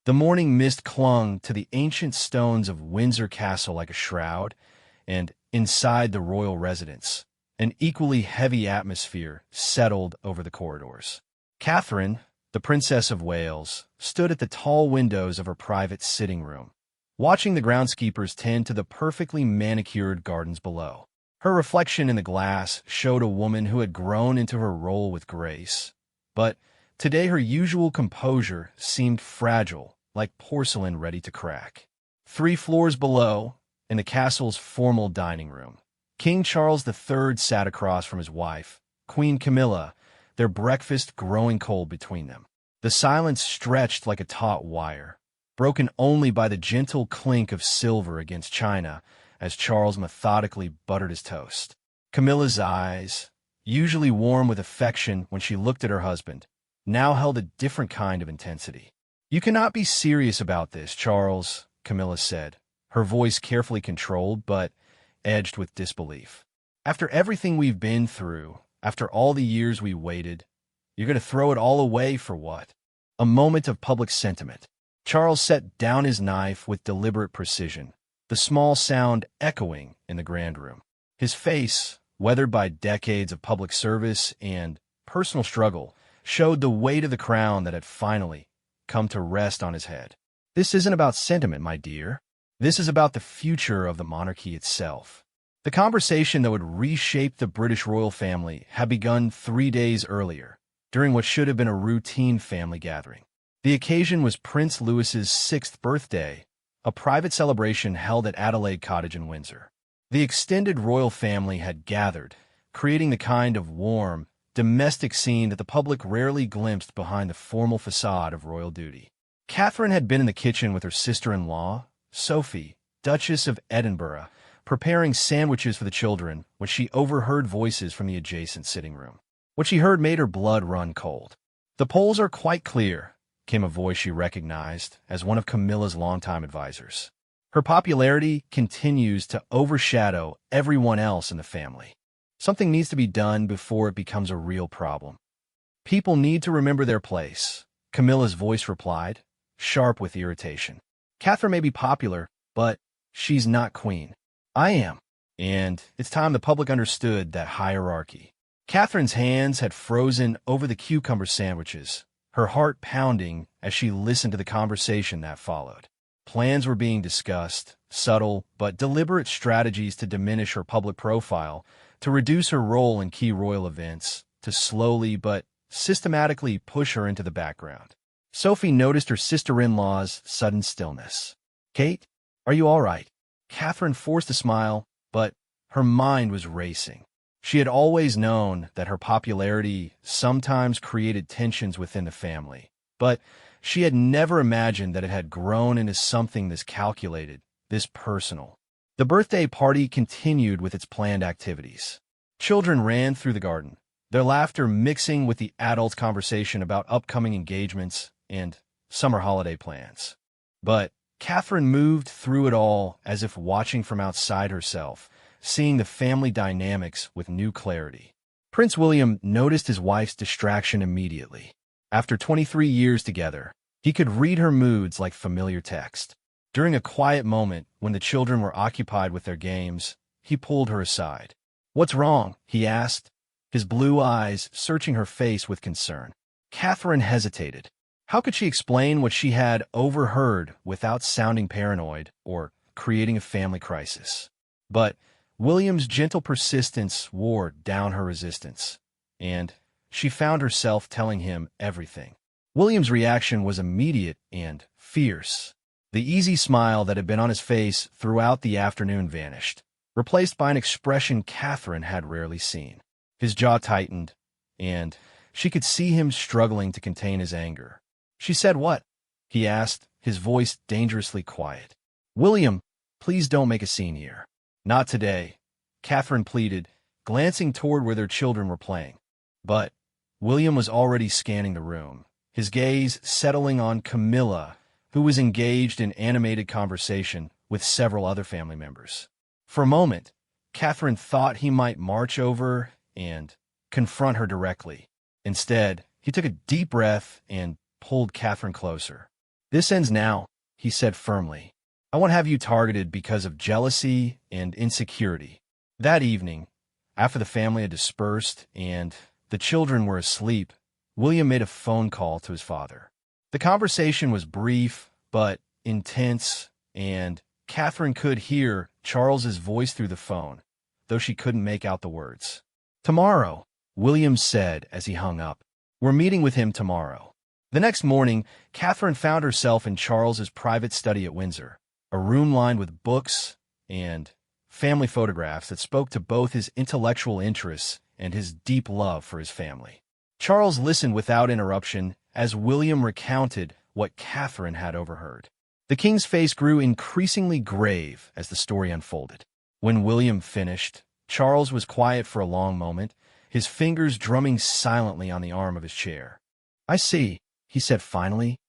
The morning mist clung to the ancient stones of Windsor Castle like a shroud, and inside the royal residence, an equally heavy atmosphere settled over the corridors. Catherine, the Princess of Wales, stood at the tall windows of her private sitting room, watching the groundskeepers tend to the perfectly manicured gardens below. Her reflection in the glass showed a woman who had grown into her role with grace, but today her usual composure seemed fragile, like porcelain ready to crack. 3 floors below, in the castle's formal dining room, King Charles III sat across from his wife, Queen Camilla, their breakfast growing cold between them. The silence stretched like a taut wire, broken only by the gentle clink of silver against china as Charles methodically buttered his toast. Camilla's eyes, usually warm with affection when she looked at her husband, now held a different kind of intensity. "You cannot be serious about this, Charles," Camilla said, her voice carefully controlled but edged with disbelief. "After everything we've been through, after all the years we waited, you're going to throw it all away for what?" A moment of public sentiment. Charles set down his knife with deliberate precision, the small sound echoing in the grand room. His face, weathered by decades of public service and personal struggle, showed the weight of the crown that had finally come to rest on his head. "This isn't about sentiment, my dear. This is about the future of the monarchy itself." The conversation that would reshape the British royal family had begun 3 days earlier, during what should have been a routine family gathering. The occasion was Prince Louis's 6th birthday, a private celebration held at Adelaide Cottage in Windsor. The extended royal family had gathered, creating the kind of warm, domestic scene that the public rarely glimpsed behind the formal facade of royal duty. Catherine had been in the kitchen with her sister-in-law, Sophie, Duchess of Edinburgh, preparing sandwiches for the children when she overheard voices from the adjacent sitting room. What she heard made her blood run cold. "The polls are quite clear," came a voice she recognized as one of Camilla's longtime advisors. "Her popularity continues to overshadow everyone else in the family. Something needs to be done before it becomes a real problem." "People need to remember their place," Camilla's voice replied, sharp with irritation. "Catherine may be popular, but she's not queen. I am, and it's time the public understood that hierarchy." Catherine's hands had frozen over the cucumber sandwiches, her heart pounding as she listened to the conversation that followed. Plans were being discussed, subtle but deliberate strategies to diminish her public profile, to reduce her role in key royal events, to slowly but systematically push her into the background. Sophie noticed her sister-in-law's sudden stillness. "Kate, are you all right?" Catherine forced a smile, but her mind was racing. She had always known that her popularity sometimes created tensions within the family, but she had never imagined that it had grown into something this calculated, this personal. The birthday party continued with its planned activities. Children ran through the garden, their laughter mixing with the adults' conversation about upcoming engagements and summer holiday plans. But Catherine moved through it all as if watching from outside herself, seeing the family dynamics with new clarity. Prince William noticed his wife's distraction immediately. After 23 years together, he could read her moods like familiar text. During a quiet moment when the children were occupied with their games, he pulled her aside. "What's wrong?" he asked, his blue eyes searching her face with concern. Catherine hesitated. How could she explain what she had overheard without sounding paranoid or creating a family crisis? But William's gentle persistence wore down her resistance, and she found herself telling him everything. William's reaction was immediate and fierce. The easy smile that had been on his face throughout the afternoon vanished, replaced by an expression Catherine had rarely seen. His jaw tightened, and she could see him struggling to contain his anger. "She said what?" he asked, his voice dangerously quiet. "William, please don't make a scene here." "Not today," Catherine pleaded, glancing toward where their children were playing. But William was already scanning the room, his gaze settling on Camilla, who was engaged in animated conversation with several other family members. For a moment, Catherine thought he might march over and confront her directly. Instead, he took a deep breath and pulled Catherine closer. "This ends now," he said firmly. "I won't have you targeted because of jealousy and insecurity." That evening, after the family had dispersed and the children were asleep, William made a phone call to his father. The conversation was brief but intense, and Catherine could hear Charles's voice through the phone, though she couldn't make out the words. "Tomorrow," William said as he hung up. "We're meeting with him tomorrow." The next morning, Catherine found herself in Charles's private study at Windsor, a room lined with books and family photographs that spoke to both his intellectual interests and his deep love for his family. Charles listened without interruption as William recounted what Catherine had overheard. The king's face grew increasingly grave as the story unfolded. When William finished, Charles was quiet for a long moment, his fingers drumming silently on the arm of his chair. "I see," he said finally.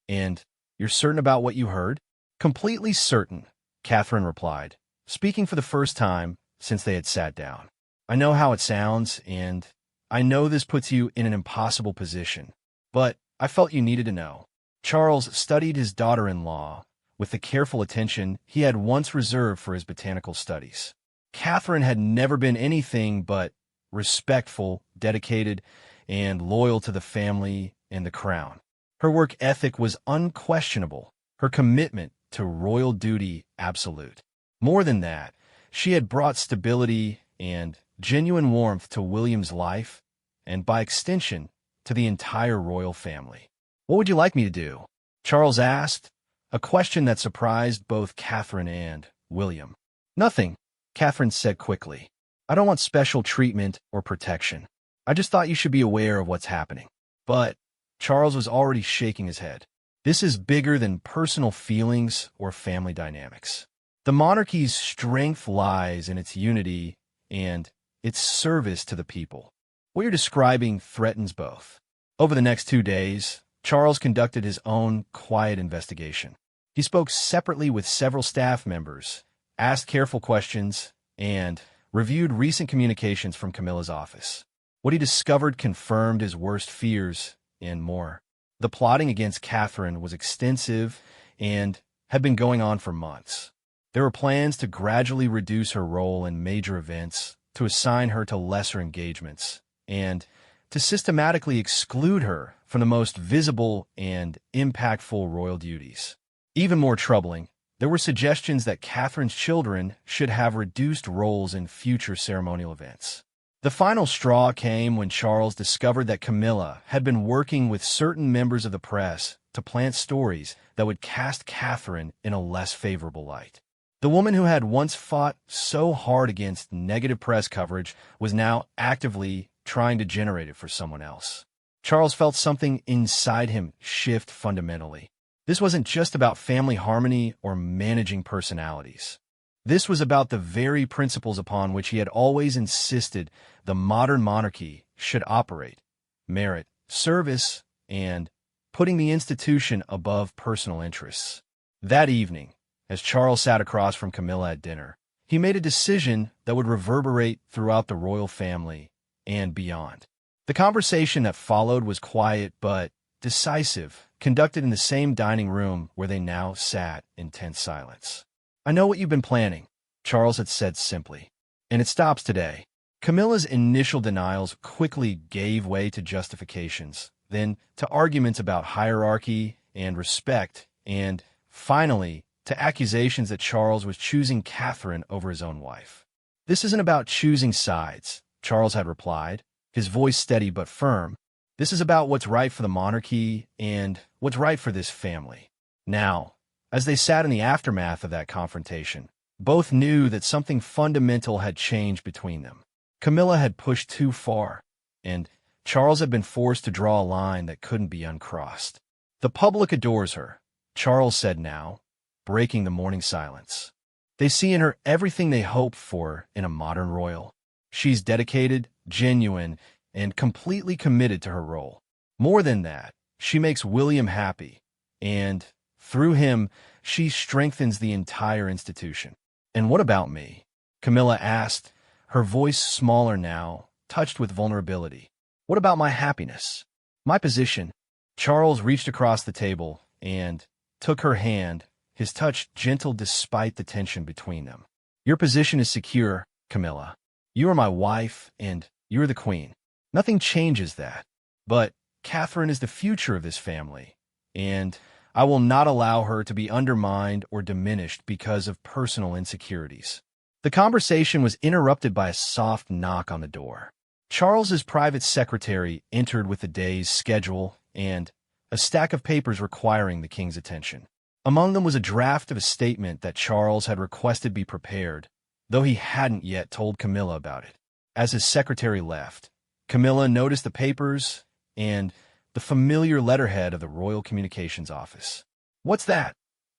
"And you're certain about what you heard?" "Completely certain," Catherine replied, speaking for the first time since they had sat down. "I know how it sounds, and I know this puts you in an impossible position, but I felt you needed to know." Charles studied his daughter-in-law with the careful attention he had once reserved for his botanical studies. Catherine had never been anything but respectful, dedicated, and loyal to the family and the crown. Her work ethic was unquestionable, her commitment to royal duty absolute. More than that, she had brought stability and genuine warmth to William's life, and by extension, to the entire royal family. "What would you like me to do?" Charles asked, a question that surprised both Catherine and William. "Nothing," Catherine said quickly. "I don't want special treatment or protection. I just thought you should be aware of what's happening." But Charles was already shaking his head. "This is bigger than personal feelings or family dynamics. The monarchy's strength lies in its unity and its service to the people. What you're describing threatens both." Over the next 2 days, Charles conducted his own quiet investigation. He spoke separately with several staff members, asked careful questions, and reviewed recent communications from Camilla's office. What he discovered confirmed his worst fears and more. The plotting against Catherine was extensive and had been going on for months. There were plans to gradually reduce her role in major events, to assign her to lesser engagements, and to systematically exclude her from the most visible and impactful royal duties. Even more troubling, there were suggestions that Catherine's children should have reduced roles in future ceremonial events. The final straw came when Charles discovered that Camilla had been working with certain members of the press to plant stories that would cast Catherine in a less favorable light. The woman who had once fought so hard against negative press coverage was now actively trying to generate it for someone else. Charles felt something inside him shift fundamentally. This wasn't just about family harmony or managing personalities. This was about the very principles upon which he had always insisted the modern monarchy should operate: merit, service, and putting the institution above personal interests. That evening, as Charles sat across from Camilla at dinner, he made a decision that would reverberate throughout the royal family and beyond. The conversation that followed was quiet but decisive, conducted in the same dining room where they now sat in tense silence. "I know what you've been planning," Charles had said simply, "and it stops today." Camilla's initial denials quickly gave way to justifications, then to arguments about hierarchy and respect, and finally to accusations that Charles was choosing Catherine over his own wife. "This isn't about choosing sides," Charles had replied, his voice steady but firm. "This is about what's right for the monarchy and what's right for this family." Now, as they sat in the aftermath of that confrontation, both knew that something fundamental had changed between them. Camilla had pushed too far, and Charles had been forced to draw a line that couldn't be uncrossed. "The public adores her," Charles said now, breaking the morning silence. "They see in her everything they hope for in a modern royal. She's dedicated, genuine, and completely committed to her role. More than that, she makes William happy, and through him, she strengthens the entire institution." "And what about me?" Camilla asked, her voice smaller now, touched with vulnerability. "What about my happiness? My position?" Charles reached across the table and took her hand, his touch gentle despite the tension between them. "Your position is secure, Camilla. You are my wife, and you're the queen. Nothing changes that. But Catherine is the future of this family, and I will not allow her to be undermined or diminished because of personal insecurities." The conversation was interrupted by a soft knock on the door. Charles's private secretary entered with the day's schedule and a stack of papers requiring the king's attention. Among them was a draft of a statement that Charles had requested be prepared, though he hadn't yet told Camilla about it. As his secretary left, Camilla noticed the papers and the familiar letterhead of the Royal Communications Office. "What's that?"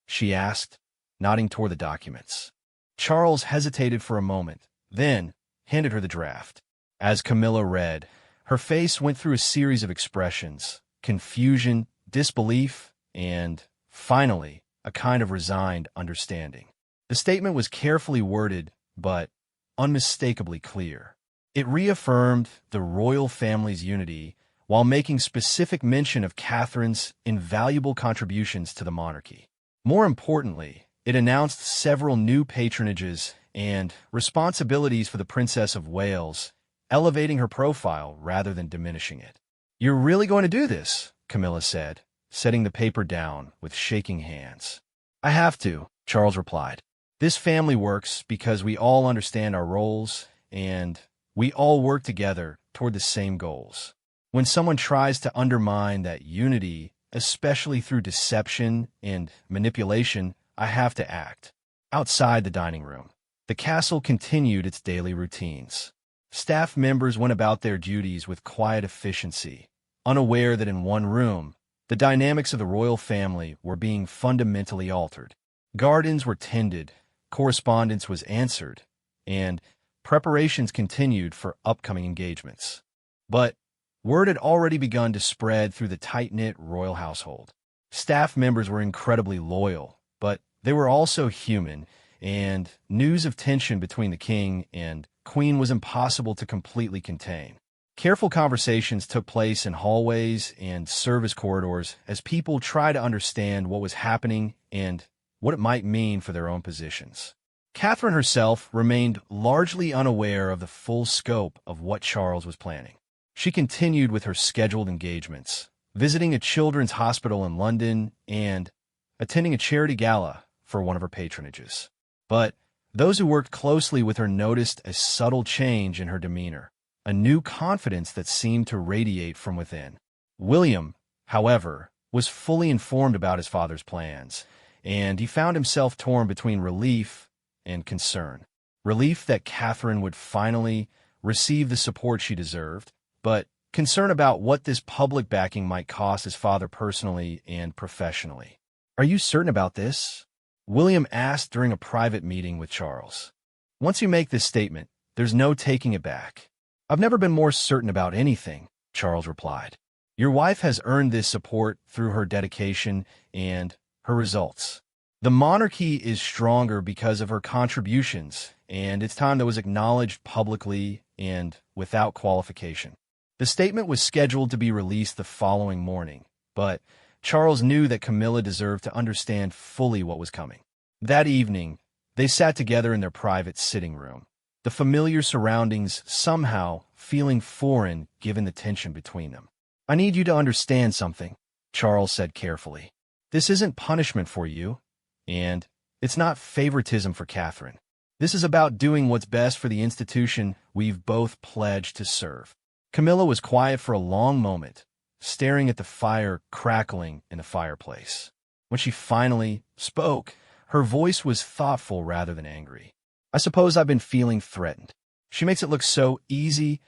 she asked, nodding toward the documents. Charles hesitated for a moment, then handed her the draft. As Camilla read, her face went through a series of expressions: confusion, disbelief, and, finally, a kind of resigned understanding. The statement was carefully worded, but unmistakably clear. It reaffirmed the royal family's unity while making specific mention of Catherine's invaluable contributions to the monarchy. More importantly, it announced several new patronages and responsibilities for the Princess of Wales, elevating her profile rather than diminishing it. "You're really going to do this?" Camilla said, setting the paper down with shaking hands. "I have to," Charles replied. "This family works because we all understand our roles, and we all work together toward the same goals. When someone tries to undermine that unity, especially through deception and manipulation, I have to act." Outside the dining room, the castle continued its daily routines. Staff members went about their duties with quiet efficiency, unaware that in one room, the dynamics of the royal family were being fundamentally altered. Gardens were tended, correspondence was answered, and preparations continued for upcoming engagements. But word had already begun to spread through the tight-knit royal household. Staff members were incredibly loyal, but they were also human, and news of tension between the king and queen was impossible to completely contain. Careful conversations took place in hallways and service corridors as people tried to understand what was happening and what it might mean for their own positions. Catherine herself remained largely unaware of the full scope of what Charles was planning. She continued with her scheduled engagements, visiting a children's hospital in London and attending a charity gala for one of her patronages. But those who worked closely with her noticed a subtle change in her demeanor, a new confidence that seemed to radiate from within. William, however, was fully informed about his father's plans, and he found himself torn between relief and concern. Relief that Catherine would finally receive the support she deserved, but concern about what this public backing might cost his father personally and professionally. "Are you certain about this?" William asked during a private meeting with Charles. "Once you make this statement, there's no taking it back." "I've never been more certain about anything," Charles replied. "Your wife has earned this support through her dedication and her results. The monarchy is stronger because of her contributions, and it's time that was acknowledged publicly and without qualification." The statement was scheduled to be released the following morning, but Charles knew that Camilla deserved to understand fully what was coming. That evening, they sat together in their private sitting room, the familiar surroundings somehow feeling foreign given the tension between them. "I need you to understand something," Charles said carefully. "This isn't punishment for you, and it's not favoritism for Catherine. This is about doing what's best for the institution we've both pledged to serve." Camilla was quiet for a long moment, staring at the fire crackling in the fireplace. When she finally spoke, her voice was thoughtful rather than angry. "I suppose I've been feeling threatened. She makes it look so easy,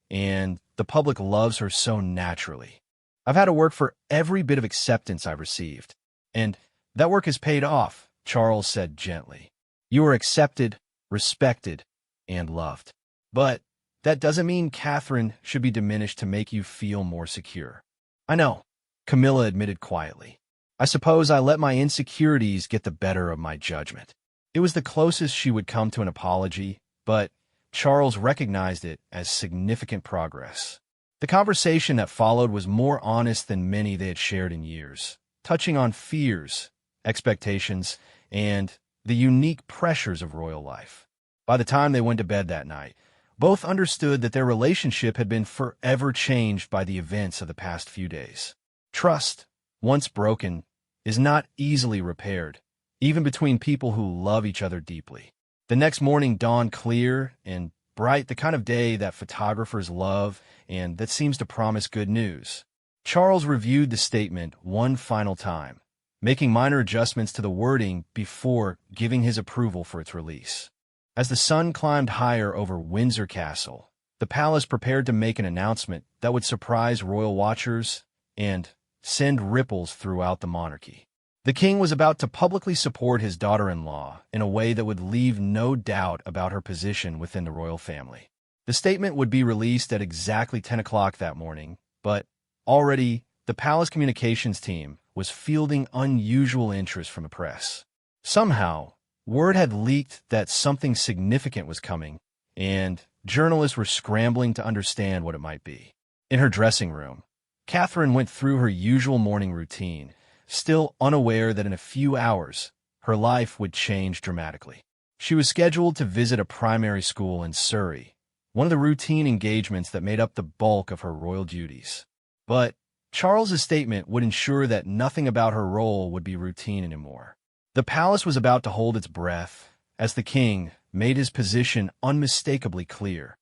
and the public loves her so naturally. I've had to work for every bit of acceptance I've received, and that work has paid off," Charles said gently. "You are accepted, respected, and loved. But that doesn't mean Catherine should be diminished to make you feel more secure." "I know," Camilla admitted quietly. "I suppose I let my insecurities get the better of my judgment." It was the closest she would come to an apology, but Charles recognized it as significant progress. The conversation that followed was more honest than many they had shared in years, touching on fears, expectations, and the unique pressures of royal life. By the time they went to bed that night, both understood that their relationship had been forever changed by the events of the past few days. Trust, once broken, is not easily repaired, even between people who love each other deeply. The next morning dawned clear and bright, the kind of day that photographers love and that seems to promise good news. Charles reviewed the statement one final time, making minor adjustments to the wording before giving his approval for its release. As the sun climbed higher over Windsor Castle, the palace prepared to make an announcement that would surprise royal watchers and send ripples throughout the monarchy. The king was about to publicly support his daughter-in-law in a way that would leave no doubt about her position within the royal family. The statement would be released at exactly 10 o'clock that morning, but already the palace communications team was fielding unusual interest from the press. Somehow, word had leaked that something significant was coming, and journalists were scrambling to understand what it might be. In her dressing room, Catherine went through her usual morning routine, still unaware that in a few hours, her life would change dramatically. She was scheduled to visit a primary school in Surrey, one of the routine engagements that made up the bulk of her royal duties. But Charles's statement would ensure that nothing about her role would be routine anymore. The palace was about to hold its breath as the king made his position unmistakably clear.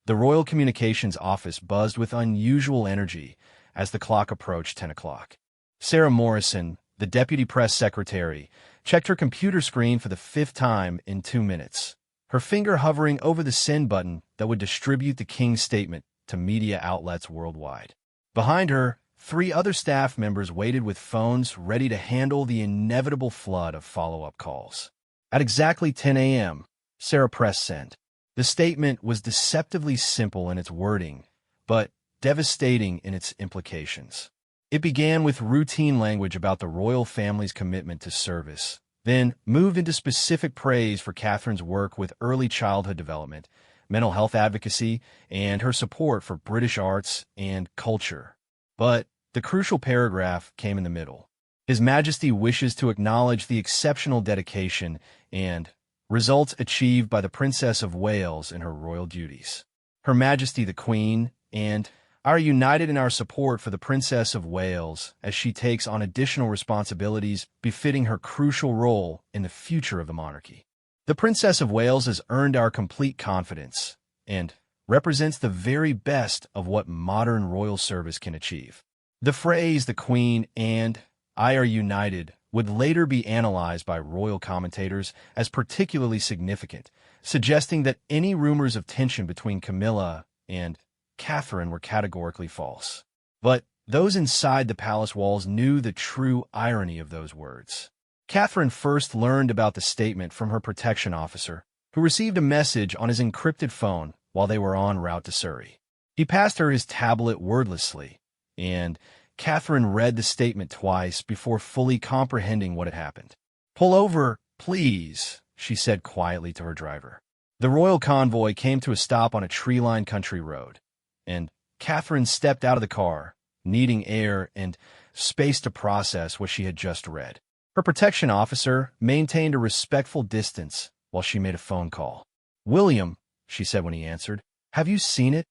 The Royal Communications Office buzzed with unusual energy as the clock approached 10 o'clock. Sarah Morrison, the deputy press secretary, checked her computer screen for the 5th time in 2 minutes, her finger hovering over the send button that would distribute the king's statement to media outlets worldwide. Behind her, 3 other staff members waited with phones ready to handle the inevitable flood of follow-up calls. At exactly 10 a.m., Sarah pressed send. The statement was deceptively simple in its wording, but devastating in its implications. It began with routine language about the royal family's commitment to service, then moved into specific praise for Catherine's work with early childhood development, mental health advocacy, and her support for British arts and culture. But the crucial paragraph came in the middle. His Majesty wishes to acknowledge the exceptional dedication and results achieved by the Princess of Wales in her royal duties. Her Majesty the Queen and are united in our support for the Princess of Wales as she takes on additional responsibilities befitting her crucial role in the future of the monarchy. The Princess of Wales has earned our complete confidence and represents the very best of what modern royal service can achieve. The phrase "the Queen and I are united" would later be analyzed by royal commentators as particularly significant, suggesting that any rumors of tension between Camilla and Catherine were categorically false. But those inside the palace walls knew the true irony of those words. Catherine first learned about the statement from her protection officer, who received a message on his encrypted phone while they were en route to Surrey. He passed her his tablet wordlessly, and Catherine read the statement twice before fully comprehending what had happened. "Pull over, please," she said quietly to her driver. The royal convoy came to a stop on a tree-lined country road, and Catherine stepped out of the car, needing air and space to process what she had just read. Her protection officer maintained a respectful distance while she made a phone call. "William," she said when he answered, "have you seen it?"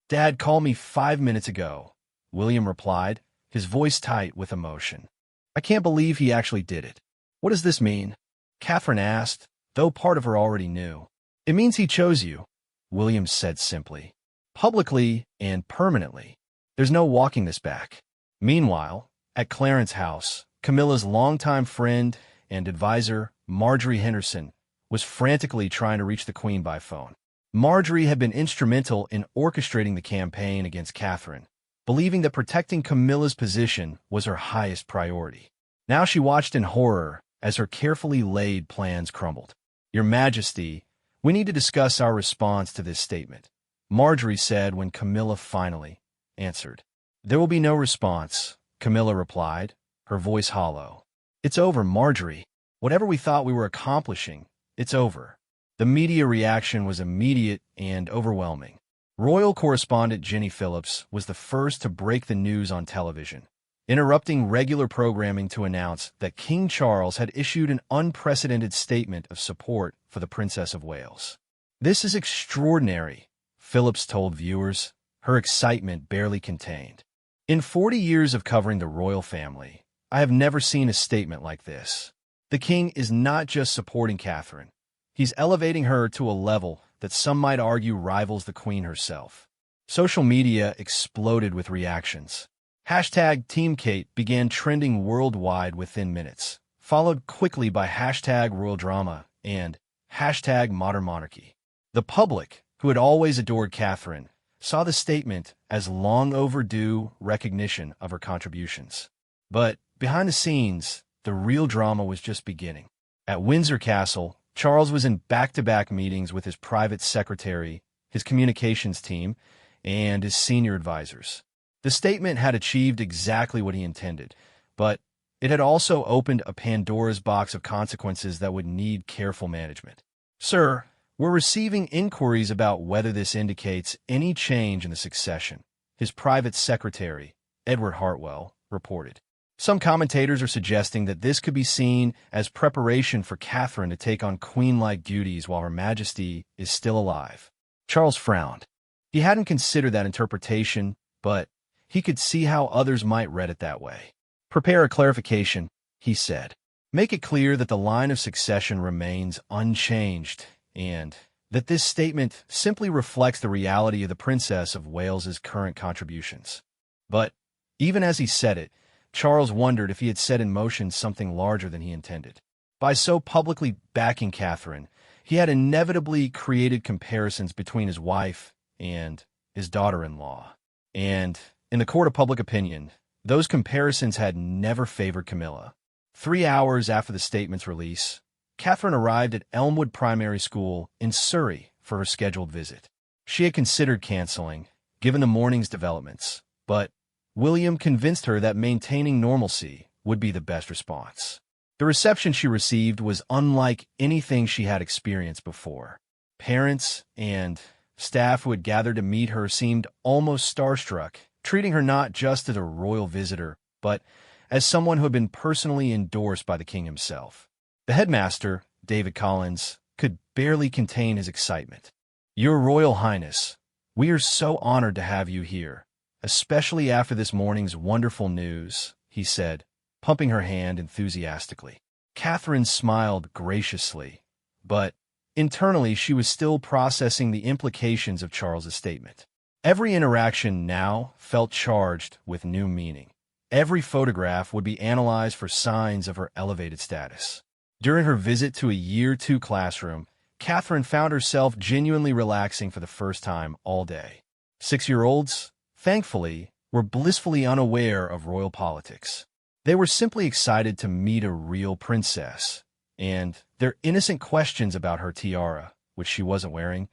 "Dad called me 5 minutes ago," William replied, his voice tight with emotion. "I can't believe he actually did it." "What does this mean?" Catherine asked, though part of her already knew. "It means he chose you," William said simply. "Publicly and permanently. There's no walking this back." Meanwhile, at Clarence House, Camilla's longtime friend and advisor, Marjorie Henderson, was frantically trying to reach the Queen by phone. Marjorie had been instrumental in orchestrating the campaign against Catherine, believing that protecting Camilla's position was her highest priority. Now she watched in horror as her carefully laid plans crumbled. "Your Majesty, we need to discuss our response to this statement," Marjorie said when Camilla finally answered. "There will be no response," Camilla replied, her voice hollow. "It's over, Marjorie. Whatever we thought we were accomplishing, it's over." The media reaction was immediate and overwhelming. Royal correspondent Jenny Phillips was the first to break the news on television, interrupting regular programming to announce that King Charles had issued an unprecedented statement of support for the Princess of Wales. "This is extraordinary," Phillips told viewers, her excitement barely contained. "In 40 years of covering the royal family, I have never seen a statement like this. The king is not just supporting Catherine. He's elevating her to a level that some might argue rivals the Queen herself." Social media exploded with reactions. Hashtag Team Kate began trending worldwide within minutes, followed quickly by hashtag Royal Drama and hashtag Modern Monarchy. The public, who had always adored Catherine, saw the statement as long overdue recognition of her contributions. But behind the scenes, the real drama was just beginning. At Windsor Castle, Charles was in back-to-back meetings with his private secretary, his communications team, and his senior advisors. The statement had achieved exactly what he intended, but it had also opened a Pandora's box of consequences that would need careful management. "Sir, we're receiving inquiries about whether this indicates any change in the succession," his private secretary, Edward Hartwell, reported. Some commentators are suggesting that this could be seen as preparation for Catherine to take on queen-like duties while Her Majesty is still alive. Charles frowned. He hadn't considered that interpretation, but he could see how others might read it that way. "Prepare a clarification," he said. "Make it clear that the line of succession remains unchanged and that this statement simply reflects the reality of the Princess of Wales's current contributions." But even as he said it, Charles wondered if he had set in motion something larger than he intended. By so publicly backing Catherine, he had inevitably created comparisons between his wife and his daughter-in-law. And in the court of public opinion, those comparisons had never favored Camilla. 3 hours after the statement's release, Catherine arrived at Elmwood Primary School in Surrey for her scheduled visit. She had considered canceling, given the morning's developments, but William convinced her that maintaining normalcy would be the best response. The reception she received was unlike anything she had experienced before. Parents and staff who had gathered to meet her seemed almost starstruck, treating her not just as a royal visitor, but as someone who had been personally endorsed by the king himself. The headmaster, David Collins, could barely contain his excitement. "Your Royal Highness, we are so honored to have you here, especially after this morning's wonderful news," he said, pumping her hand enthusiastically. Catherine smiled graciously, but internally she was still processing the implications of Charles's statement. Every interaction now felt charged with new meaning. Every photograph would be analyzed for signs of her elevated status. During her visit to a Year 2 classroom, Catherine found herself genuinely relaxing for the first time all day. 6-year-olds, thankfully, were blissfully unaware of royal politics. They were simply excited to meet a real princess, and their innocent questions about her tiara, which she wasn't wearing,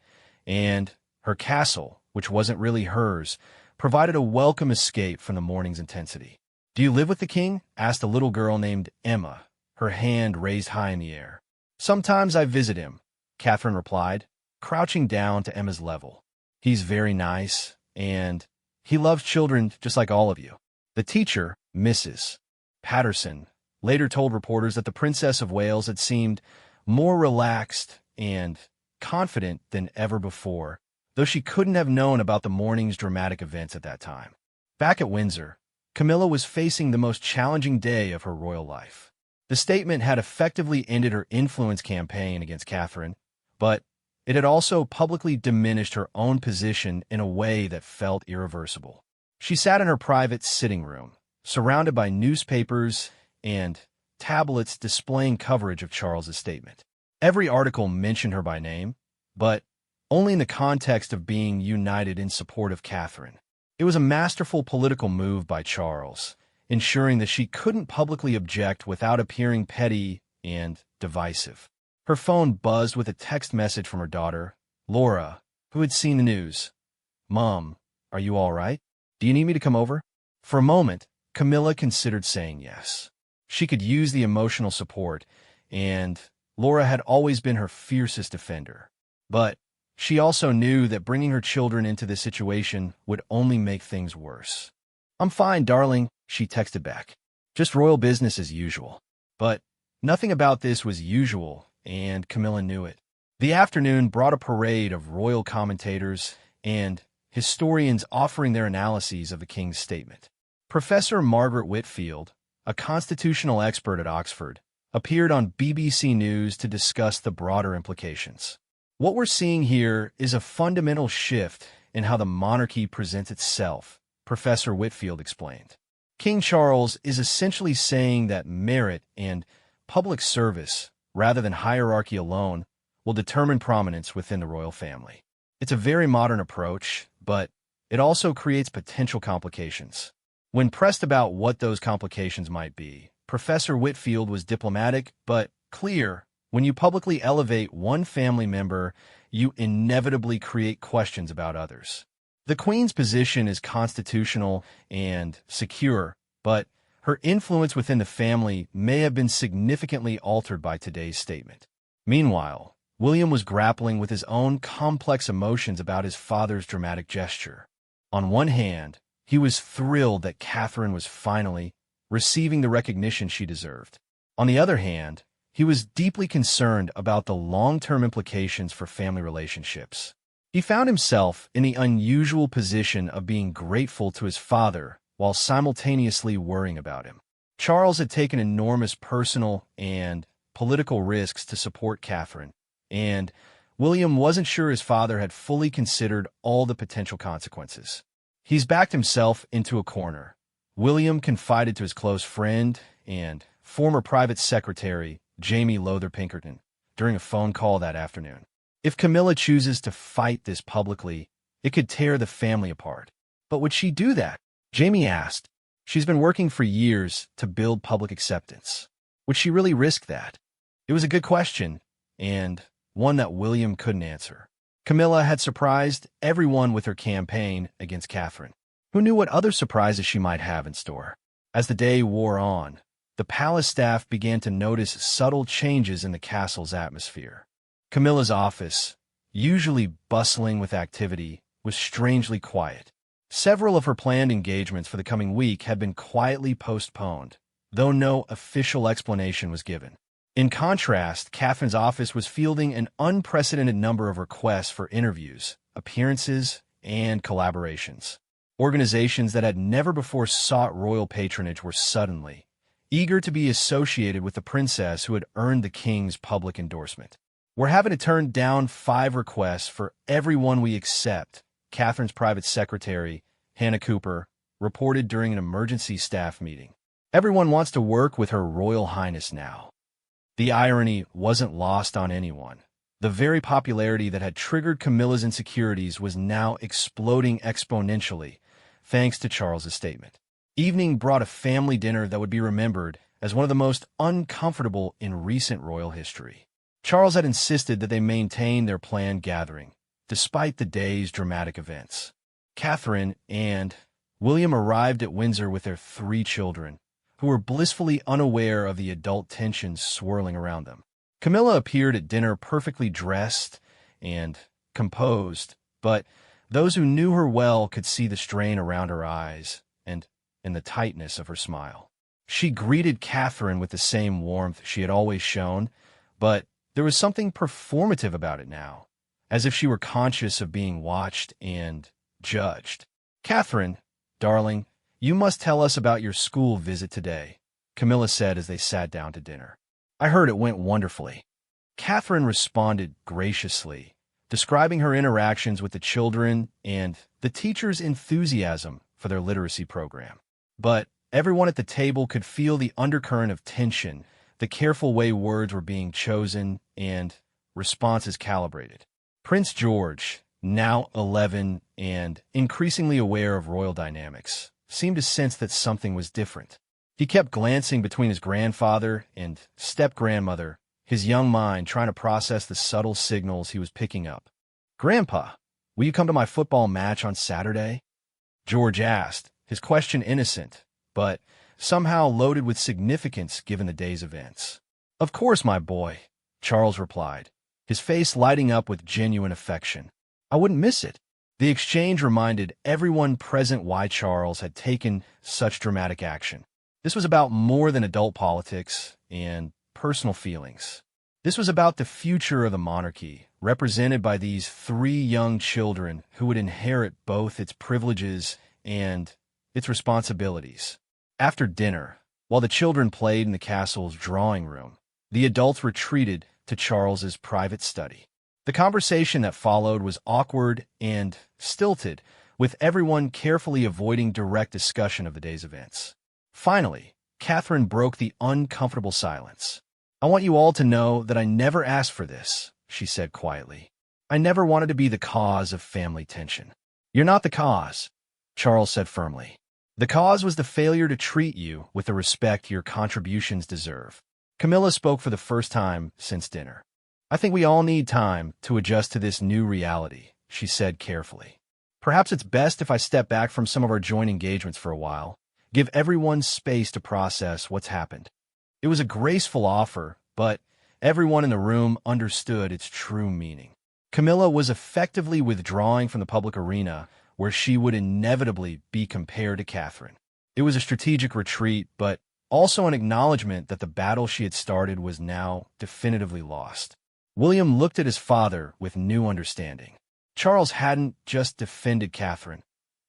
and her castle, which wasn't really hers, provided a welcome escape from the morning's intensity. "Do you live with the king?" asked a little girl named Emma, her hand raised high in the air. "Sometimes I visit him," Catherine replied, crouching down to Emma's level. "He's very nice, and he loves children just like all of you." The teacher, Mrs. Patterson, later told reporters that the Princess of Wales had seemed more relaxed and confident than ever before, though she couldn't have known about the morning's dramatic events at that time. Back at Windsor, Camilla was facing the most challenging day of her royal life. The statement had effectively ended her influence campaign against Catherine, but it had also publicly diminished her own position in a way that felt irreversible. She sat in her private sitting room, surrounded by newspapers and tablets displaying coverage of Charles's statement. Every article mentioned her by name, but only in the context of being united in support of Catherine. It was a masterful political move by Charles, ensuring that she couldn't publicly object without appearing petty and divisive. Her phone buzzed with a text message from her daughter, Laura, who had seen the news. "Mom, are you all right? Do you need me to come over?" For a moment, Camilla considered saying yes. She could use the emotional support, and Laura had always been her fiercest defender. But she also knew that bringing her children into this situation would only make things worse. "I'm fine, darling," she texted back. Just royal business as usual. But nothing about this was usual, and Camilla knew it. The afternoon brought a parade of royal commentators and historians offering their analyses of the king's statement. Professor Margaret Whitfield, a constitutional expert at Oxford, appeared on BBC News to discuss the broader implications. What we're seeing here is a fundamental shift in how the monarchy presents itself, Professor Whitfield explained. King Charles is essentially saying that merit and public service, rather than hierarchy alone, will determine prominence within the royal family. It's a very modern approach, but it also creates potential complications. When pressed about what those complications might be, Professor Whitfield was diplomatic but clear. When you publicly elevate one family member, you inevitably create questions about others. The Queen's position is constitutional and secure, but her influence within the family may have been significantly altered by today's statement. Meanwhile, William was grappling with his own complex emotions about his father's dramatic gesture. On one hand, he was thrilled that Catherine was finally receiving the recognition she deserved. On the other hand, he was deeply concerned about the long-term implications for family relationships. He found himself in the unusual position of being grateful to his father while simultaneously worrying about him. Charles had taken enormous personal and political risks to support Catherine, and William wasn't sure his father had fully considered all the potential consequences. He's backed himself into a corner. William confided to his close friend and former private secretary, Jamie Lowther Pinkerton, during a phone call that afternoon. If Camilla chooses to fight this publicly, it could tear the family apart. But would she do that? Jamie asked. She's been working for years to build public acceptance. Would she really risk that? It was a good question, and one that William couldn't answer. Camilla had surprised everyone with her campaign against Catherine. Who knew what other surprises she might have in store? As the day wore on, the palace staff began to notice subtle changes in the castle's atmosphere. Camilla's office, usually bustling with activity, was strangely quiet. Several of her planned engagements for the coming week had been quietly postponed, though no official explanation was given. In contrast, Catherine's office was fielding an unprecedented number of requests for interviews, appearances, and collaborations. Organizations that had never before sought royal patronage were suddenly eager to be associated with the princess who had earned the king's public endorsement. We're having to turn down 5 requests for everyone we accept, Catherine's private secretary, Hannah Cooper, reported during an emergency staff meeting. Everyone wants to work with Her Royal Highness now. The irony wasn't lost on anyone. The very popularity that had triggered Camilla's insecurities was now exploding exponentially, thanks to Charles's statement. Evening brought a family dinner that would be remembered as one of the most uncomfortable in recent royal history. Charles had insisted that they maintain their planned gathering, despite the day's dramatic events. Catherine and William arrived at Windsor with their 3 children, who were blissfully unaware of the adult tensions swirling around them. Camilla appeared at dinner perfectly dressed and composed, but those who knew her well could see the strain around her eyes and in the tightness of her smile. She greeted Catherine with the same warmth she had always shown, but there was something performative about it now, as if she were conscious of being watched and judged. "Catherine, darling, you must tell us about your school visit today," Camilla said as they sat down to dinner. "I heard it went wonderfully." Catherine responded graciously, describing her interactions with the children and the teachers' enthusiasm for their literacy program. But everyone at the table could feel the undercurrent of tension, the careful way words were being chosen, and responses calibrated. Prince George, now 11 and increasingly aware of royal dynamics, seemed to sense that something was different. He kept glancing between his grandfather and step-grandmother, his young mind trying to process the subtle signals he was picking up. "Grandpa, will you come to my football match on Saturday?" George asked, his question innocent, but somehow loaded with significance given the day's events. "Of course, my boy," Charles replied, his face lighting up with genuine affection. "I wouldn't miss it." The exchange reminded everyone present why Charles had taken such dramatic action. This was about more than adult politics and personal feelings. This was about the future of the monarchy, represented by these three young children who would inherit both its privileges and its responsibilities. After dinner, while the children played in the castle's drawing room, the adults retreated to Charles's private study. The conversation that followed was awkward and stilted, with everyone carefully avoiding direct discussion of the day's events. Finally, Catherine broke the uncomfortable silence. "I want you all to know that I never asked for this," she said quietly. "I never wanted to be the cause of family tension." "You're not the cause," Charles said firmly. "The cause was the failure to treat you with the respect your contributions deserve." Camilla spoke for the first time since dinner. "I think we all need time to adjust to this new reality," she said carefully. "Perhaps it's best if I step back from some of our joint engagements for a while, give everyone space to process what's happened." It was a graceful offer, but everyone in the room understood its true meaning. Camilla was effectively withdrawing from the public arena where she would inevitably be compared to Catherine. It was a strategic retreat, but also an acknowledgement that the battle she had started was now definitively lost. William looked at his father with new understanding. Charles hadn't just defended Catherine.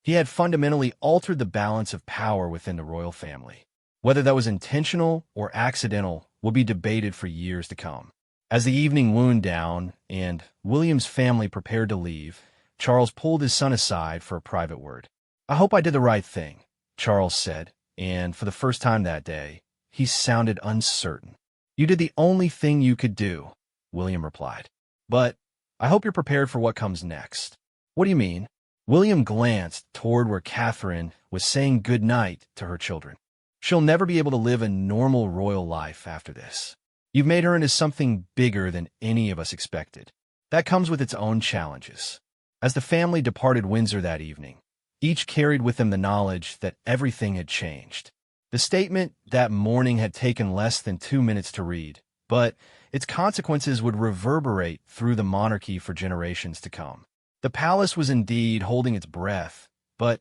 He had fundamentally altered the balance of power within the royal family. Whether that was intentional or accidental will be debated for years to come. As the evening wound down and William's family prepared to leave, Charles pulled his son aside for a private word. "I hope I did the right thing," Charles said, and for the first time that day, he sounded uncertain. "You did the only thing you could do," William replied. "But I hope you're prepared for what comes next." "What do you mean?" William glanced toward where Catherine was saying good night to her children. "She'll never be able to live a normal royal life after this. You've made her into something bigger than any of us expected. That comes with its own challenges." As the family departed Windsor that evening, each carried with them the knowledge that everything had changed. The statement that morning had taken less than 2 minutes to read, but its consequences would reverberate through the monarchy for generations to come. The palace was indeed holding its breath, but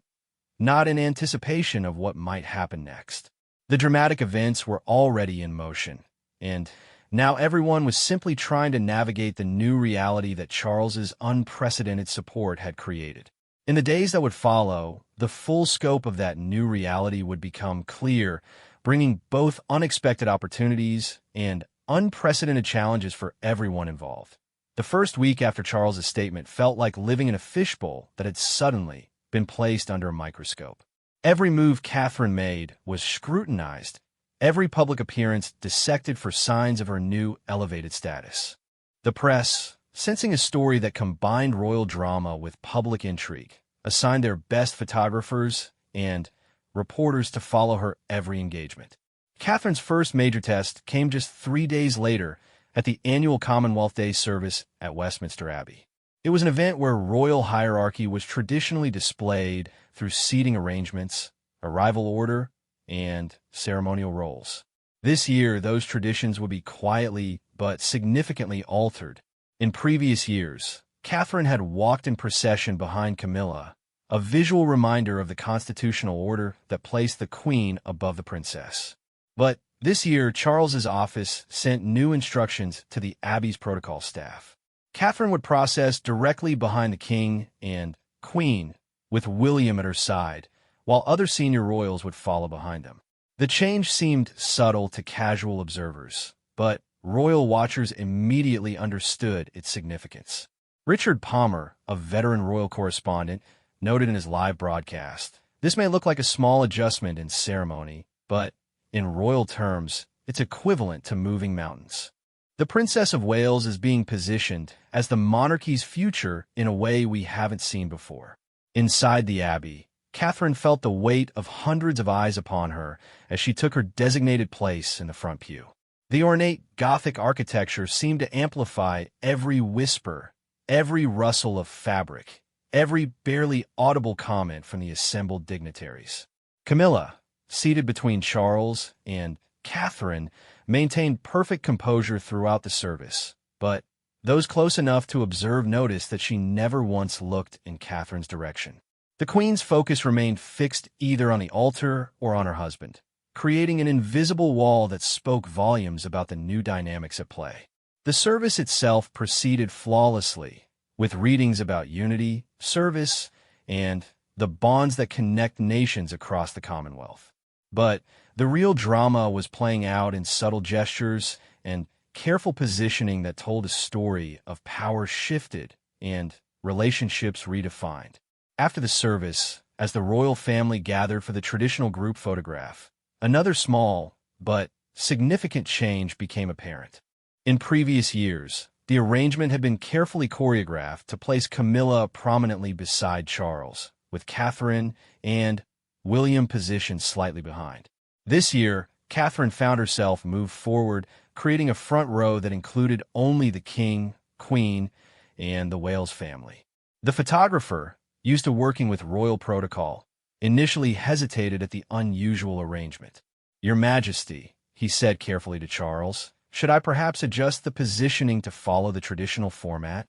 not in anticipation of what might happen next. The dramatic events were already in motion, and now everyone was simply trying to navigate the new reality that Charles's unprecedented support had created. In the days that would follow, the full scope of that new reality would become clear, bringing both unexpected opportunities and unprecedented challenges for everyone involved. The first week after Charles's statement felt like living in a fishbowl that had suddenly been placed under a microscope. Every move Catherine made was scrutinized, every public appearance dissected for signs of her new elevated status. The press, sensing a story that combined royal drama with public intrigue, assigned their best photographers and reporters to follow her every engagement. Catherine's first major test came just 3 days later at the annual Commonwealth Day service at Westminster Abbey. It was an event where royal hierarchy was traditionally displayed through seating arrangements, arrival order, and ceremonial roles. This year, those traditions would be quietly but significantly altered. In previous years, Catherine had walked in procession behind Camilla, a visual reminder of the constitutional order that placed the Queen above the princess. But this year, Charles's office sent new instructions to the Abbey's protocol staff. Catherine would process directly behind the King and Queen, with William at her side, while other senior royals would follow behind them. The change seemed subtle to casual observers, but royal watchers immediately understood its significance. Richard Palmer, a veteran royal correspondent, noted in his live broadcast, "This may look like a small adjustment in ceremony, but in royal terms, it's equivalent to moving mountains." The Princess of Wales is being positioned as the monarchy's future in a way we haven't seen before. Inside the Abbey, Catherine felt the weight of hundreds of eyes upon her as she took her designated place in the front pew. The ornate Gothic architecture seemed to amplify every whisper, every rustle of fabric, every barely audible comment from the assembled dignitaries. Camilla, seated between Charles and Catherine, maintained perfect composure throughout the service, but Those close enough to observe noticed that she never once looked in Catherine's direction. The queen's focus remained fixed either on the altar or on her husband, creating an invisible wall that spoke volumes about the new dynamics at play. The service itself proceeded flawlessly, with readings about unity, service, and the bonds that connect nations across the Commonwealth. But the real drama was playing out in subtle gestures and careful positioning that told a story of power shifted and relationships redefined. After the service, as the royal family gathered for the traditional group photograph, another small but significant change became apparent. In previous years, the arrangement had been carefully choreographed to place Camilla prominently beside Charles, with Catherine and William positioned slightly behind. This year, Catherine found herself moved forward, creating a front row that included only the king, queen, and the Wales family. The photographer, used to working with royal protocol, initially hesitated at the unusual arrangement. "Your Majesty," he said carefully to Charles, "should I perhaps adjust the positioning to follow the traditional format?"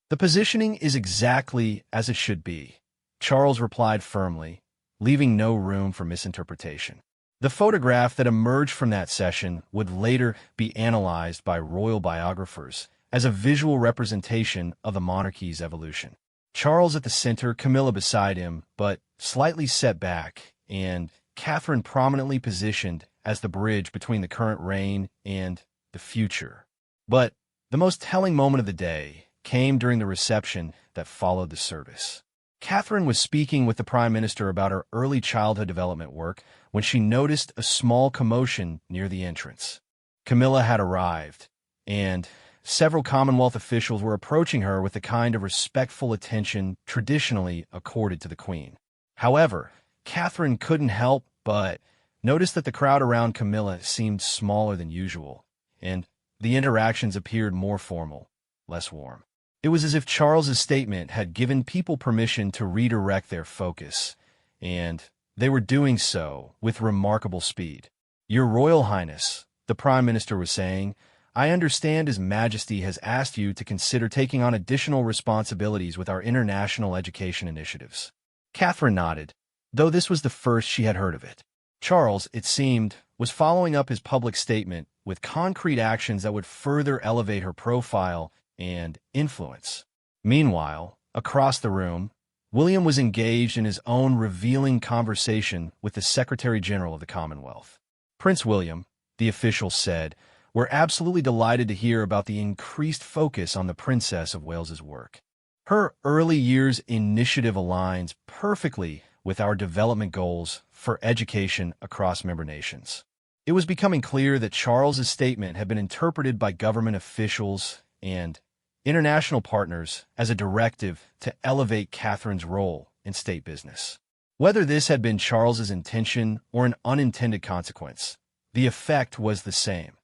"The positioning is exactly as it should be," Charles replied firmly, leaving no room for misinterpretation. The photograph that emerged from that session would later be analyzed by royal biographers as a visual representation of the monarchy's evolution. Charles at the center, Camilla beside him, but slightly set back, and Catherine prominently positioned as the bridge between the current reign and the future. But the most telling moment of the day came during the reception that followed the service. Catherine was speaking with the Prime Minister about her early childhood development work when she noticed a small commotion near the entrance. Camilla had arrived, and several Commonwealth officials were approaching her with the kind of respectful attention traditionally accorded to the Queen. However, Catherine couldn't help but notice that the crowd around Camilla seemed smaller than usual, and the interactions appeared more formal, less warm. It was as if Charles's statement had given people permission to redirect their focus, and they were doing so with remarkable speed. "Your Royal Highness," the Prime Minister was saying, "I understand His Majesty has asked you to consider taking on additional responsibilities with our international education initiatives." Catherine nodded, though this was the first she had heard of it. Charles, it seemed, was following up his public statement with concrete actions that would further elevate her profile and influence. Meanwhile, across the room, William was engaged in his own revealing conversation with the Secretary General of the Commonwealth. "Prince William," the official said, "we're absolutely delighted to hear about the increased focus on the Princess of Wales's work. Her early years initiative aligns perfectly with our development goals for education across member nations." It was becoming clear that Charles's statement had been interpreted by government officials and international partners as a directive to elevate Catherine's role in state business. Whether this had been Charles's intention or an unintended consequence, the effect was the same.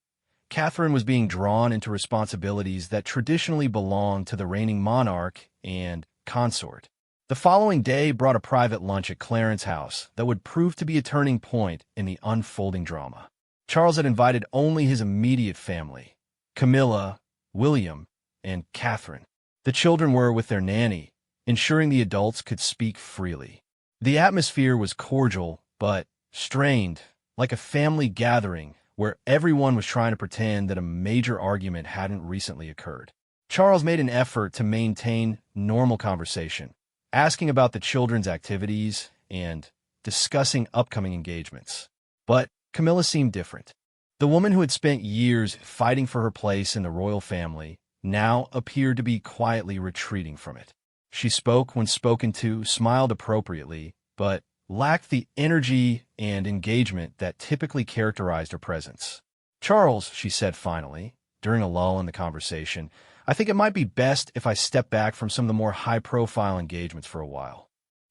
Catherine was being drawn into responsibilities that traditionally belonged to the reigning monarch and consort. The following day brought a private lunch at Clarence's house that would prove to be a turning point in the unfolding drama. Charles had invited only his immediate family, Camilla, William, and Catherine. The children were with their nanny, ensuring the adults could speak freely. The atmosphere was cordial, but strained, like a family gathering where everyone was trying to pretend that a major argument hadn't recently occurred. Charles made an effort to maintain normal conversation, asking about the children's activities and discussing upcoming engagements. But Camilla seemed different. The woman who had spent years fighting for her place in the royal family now appeared to be quietly retreating from it. She spoke when spoken to, smiled appropriately, but lacked the energy and engagement that typically characterized her presence. "Charles," she said finally, during a lull in the conversation, "I think it might be best if I step back from some of the more high-profile engagements for a while."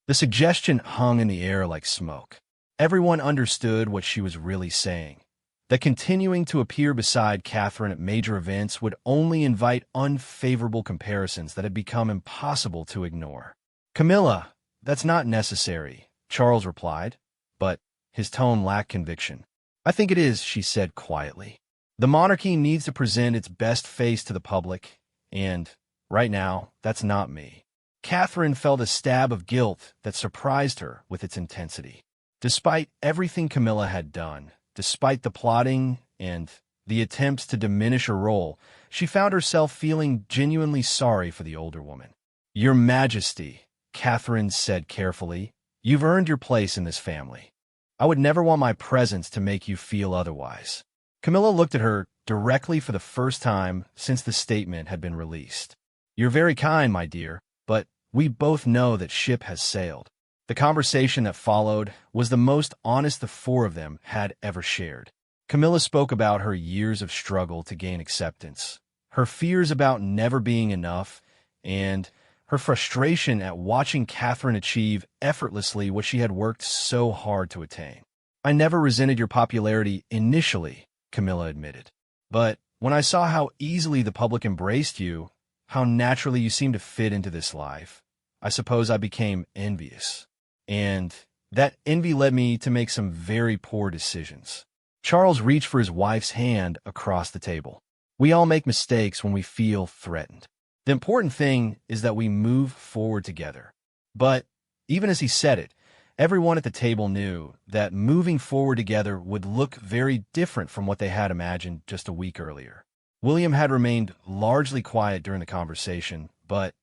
The suggestion hung in the air like smoke. Everyone understood what she was really saying, that continuing to appear beside Catherine at major events would only invite unfavorable comparisons that had become impossible to ignore. "Camilla, that's not necessary," Charles replied, but his tone lacked conviction. "I think it is," she said quietly. "The monarchy needs to present its best face to the public, And right now, that's not me. Catherine felt a stab of guilt that surprised her with its intensity. Despite everything Camilla had done, despite the plotting and the attempts to diminish her role, she found herself feeling genuinely sorry for the older woman. "Your Majesty," Catherine said carefully, "you've earned your place in this family. I would never want my presence to make you feel otherwise." Camilla looked at her directly for the first time since the statement had been released. "You're very kind, my dear, but we both know that ship has sailed." The conversation that followed was the most honest the four of them had ever shared. Camilla spoke about her years of struggle to gain acceptance, her fears about never being enough, and her frustration at watching Catherine achieve effortlessly what she had worked so hard to attain. "I never resented your popularity initially," Camilla admitted. "But when I saw how easily the public embraced you, how naturally you seemed to fit into this life, I suppose I became envious. And that envy led me to make some very poor decisions." Charles reached for his wife's hand across the table. "We all make mistakes when we feel threatened. The important thing is that we move forward together." But even as he said it, everyone at the table knew that moving forward together would look very different from what they had imagined just a week earlier. William had remained largely quiet during the conversation, but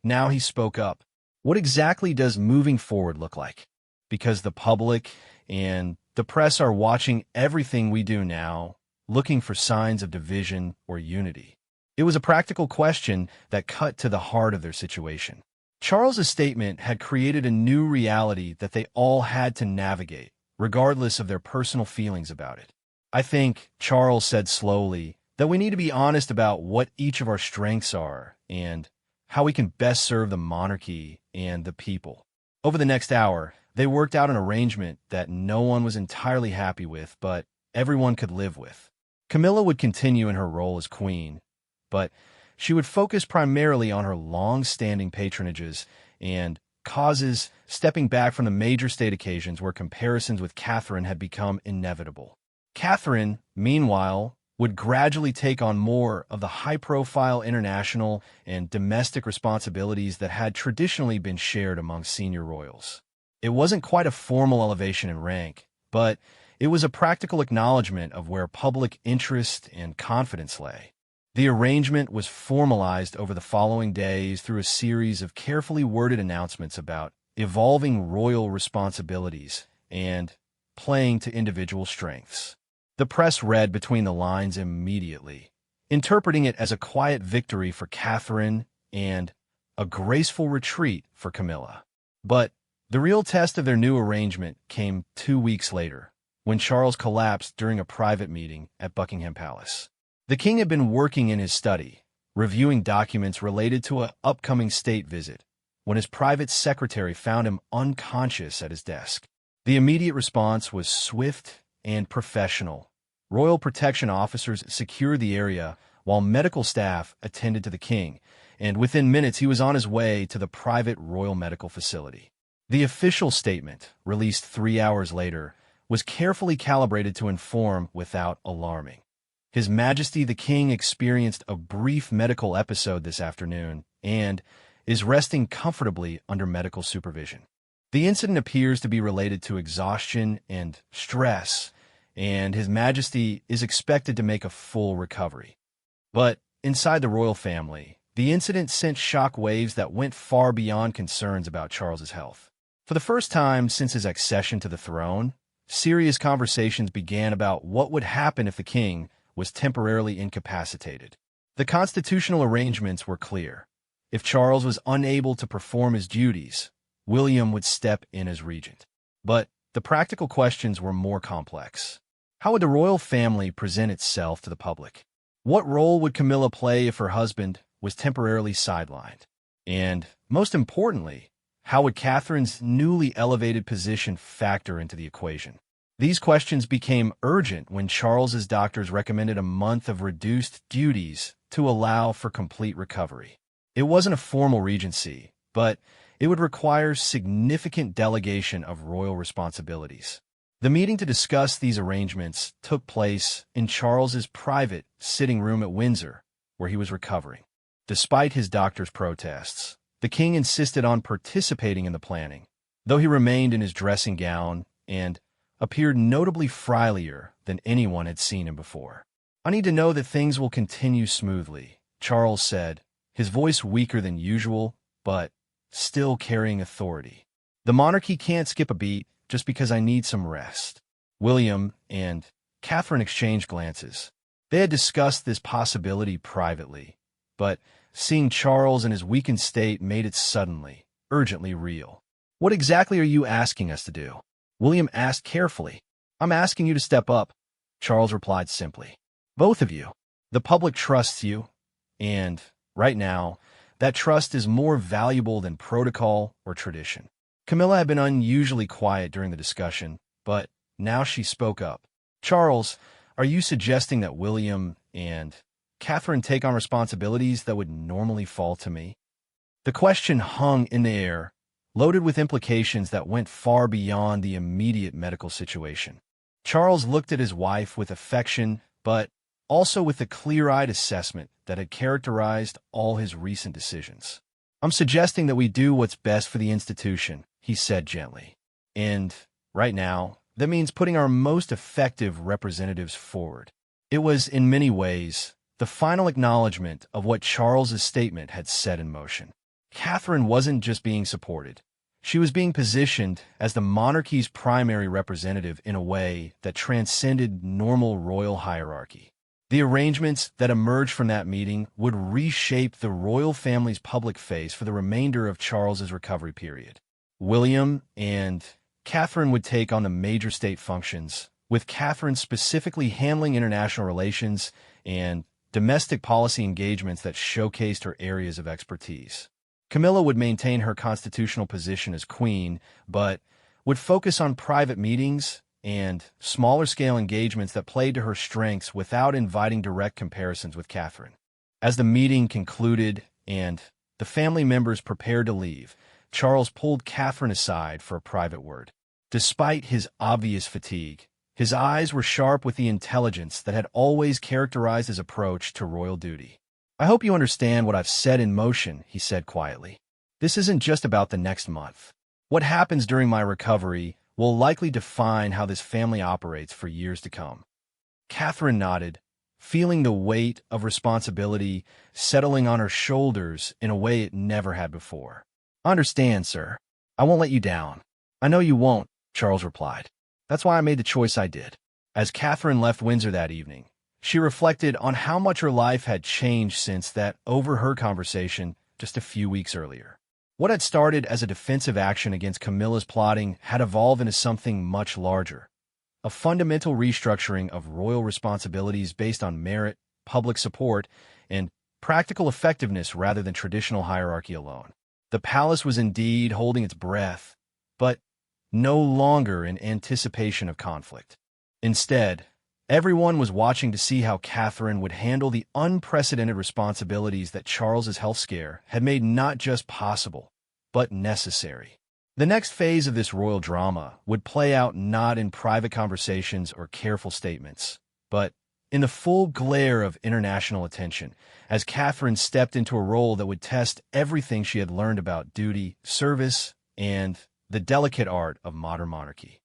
now he spoke up. "What exactly does moving forward look like? Because the public and the press are watching everything we do now, looking for signs of division or unity." It was a practical question that cut to the heart of their situation. Charles's statement had created a new reality that they all had to navigate, regardless of their personal feelings about it. "I think," Charles said slowly, "that we need to be honest about what each of our strengths are and how we can best serve the monarchy and the people." Over the next hour, they worked out an arrangement that no one was entirely happy with, but everyone could live with. Camilla would continue in her role as queen, but she would focus primarily on her long-standing patronages and causes, stepping back from the major state occasions where comparisons with Catherine had become inevitable. Catherine, meanwhile, would gradually take on more of the high-profile international and domestic responsibilities that had traditionally been shared among senior royals. It wasn't quite a formal elevation in rank, but it was a practical acknowledgement of where public interest and confidence lay. The arrangement was formalized over the following days through a series of carefully worded announcements about evolving royal responsibilities and playing to individual strengths. The press read between the lines immediately, interpreting it as a quiet victory for Catherine and a graceful retreat for Camilla. But the real test of their new arrangement came 2 weeks later, when Charles collapsed during a private meeting at Buckingham Palace. The king had been working in his study, reviewing documents related to an upcoming state visit, when his private secretary found him unconscious at his desk. The immediate response was swift and professional. Royal protection officers secured the area while medical staff attended to the king, and within minutes he was on his way to the private royal medical facility. The official statement, released 3 hours later, was carefully calibrated to inform without alarming. His Majesty the King experienced a brief medical episode this afternoon and is resting comfortably under medical supervision. The incident appears to be related to exhaustion and stress, and His Majesty is expected to make a full recovery. But inside the royal family, the incident sent shock waves that went far beyond concerns about Charles's health. For the first time since his accession to the throne, serious conversations began about what would happen if the king was temporarily incapacitated. The constitutional arrangements were clear. If Charles was unable to perform his duties, William would step in as regent. But the practical questions were more complex. How would the royal family present itself to the public? What role would Camilla play if her husband was temporarily sidelined? And, most importantly, how would Catherine's newly elevated position factor into the equation? These questions became urgent when Charles's doctors recommended a month of reduced duties to allow for complete recovery. It wasn't a formal regency, but it would require significant delegation of royal responsibilities. The meeting to discuss these arrangements took place in Charles's private sitting room at Windsor, where he was recovering. Despite his doctor's protests, the king insisted on participating in the planning, though he remained in his dressing gown and appeared notably frilier than anyone had seen him before. "I need to know that things will continue smoothly," Charles said, his voice weaker than usual, but still carrying authority. "The monarchy can't skip a beat just because I need some rest." William and Catherine exchanged glances. They had discussed this possibility privately, but seeing Charles in his weakened state made it suddenly, urgently real. "What exactly are you asking us to do?" William asked carefully. "I'm asking you to step up," Charles replied simply. "Both of you. The public trusts you, and, right now, that trust is more valuable than protocol or tradition." Camilla had been unusually quiet during the discussion, but now she spoke up. "Charles, are you suggesting that William and Catherine take on responsibilities that would normally fall to me?" The question hung in the air, loaded with implications that went far beyond the immediate medical situation. Charles looked at his wife with affection, but also with the clear-eyed assessment that had characterized all his recent decisions. "I'm suggesting that we do what's best for the institution," he said gently. "And, right now, that means putting our most effective representatives forward." It was, in many ways, the final acknowledgement of what Charles's statement had set in motion. Catherine wasn't just being supported. She was being positioned as the monarchy's primary representative in a way that transcended normal royal hierarchy. The arrangements that emerged from that meeting would reshape the royal family's public face for the remainder of Charles's recovery period. William and Catherine would take on the major state functions, with Catherine specifically handling international relations and domestic policy engagements that showcased her areas of expertise. Camilla would maintain her constitutional position as queen, but would focus on private meetings and smaller-scale engagements that played to her strengths without inviting direct comparisons with Catherine. As the meeting concluded and the family members prepared to leave, Charles pulled Catherine aside for a private word. Despite his obvious fatigue, his eyes were sharp with the intelligence that had always characterized his approach to royal duty. "I hope you understand what I've set in motion," he said quietly. "This isn't just about the next month. What happens during my recovery will likely define how this family operates for years to come." Catherine nodded, feeling the weight of responsibility settling on her shoulders in a way it never had before. "I understand, sir. I won't let you down." "I know you won't," Charles replied. "That's why I made the choice I did." As Catherine left Windsor that evening, she reflected on how much her life had changed since that overheard conversation just a few weeks earlier. What had started as a defensive action against Camilla's plotting had evolved into something much larger, a fundamental restructuring of royal responsibilities based on merit, public support, and practical effectiveness rather than traditional hierarchy alone. The palace was indeed holding its breath, but no longer in anticipation of conflict. Instead, everyone was watching to see how Catherine would handle the unprecedented responsibilities that Charles's health scare had made not just possible, but necessary. The next phase of this royal drama would play out not in private conversations or careful statements, but in the full glare of international attention, as Catherine stepped into a role that would test everything she had learned about duty, service, and the delicate art of modern monarchy.